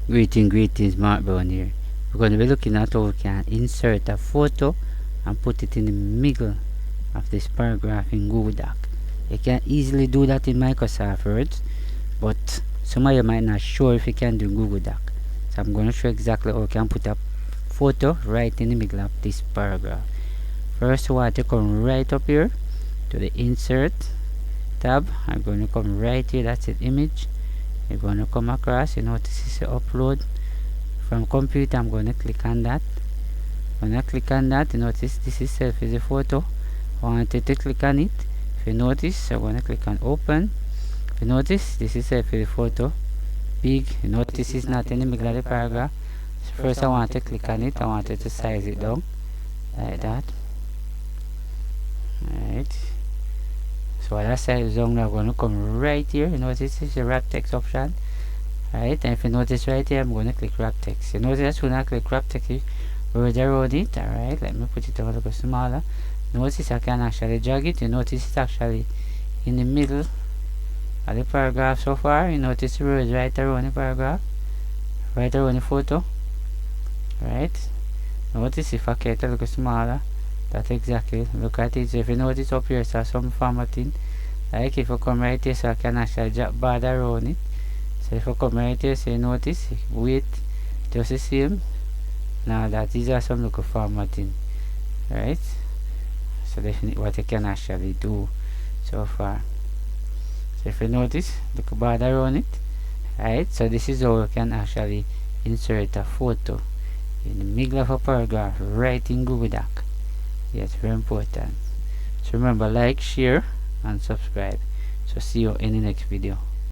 Greetings, Mark Brown here. We're going to be looking at how we can insert a photo and put it in the middle of this paragraph in Google Doc. You can easily do that in Microsoft Word, but some of you might not sure if you can do Google Doc. So I'm going to show exactly how you can put a photo right in the middle of this paragraph. First, we want to come right up here to the Insert tab. I'm going to come right here, that's it, Image. You're going to come across, you notice it's upload from computer. I'm going to click on that. When I click on that, you notice this itself is a photo. I wanted to click on it. If you notice, I'm going to click on open. If you notice, this itself is a photo. Big, you notice it's not in the middle of the paragraph. So first I want to click on it. I wanted to size it down like that. Alright. So while I size down, I'm going to come right here. You notice this is the wrap text option. Alright, and if you notice right here, I'm going to click wrap text. You notice when I click wrap text, words around it. Alright, let me put it a little smaller. Notice I can actually drag it. You notice it's actually in the middle of the paragraph so far. You notice the words right around the paragraph, right around the photo. Right, notice if I get a little smaller, that's exactly, look at it. So if you notice up here, so some formatting, like if I come right here, so I can actually drop bar around it. So if I come right here, so you notice width just the same. Now that these are some local formatting, right? So definitely what you can actually do so far. So if you notice, look bar around it, right? So this is how you can actually insert a photo in the middle of a paragraph right in Google Doc. Yes, very important. So remember, like, share and subscribe. So see you in the next video.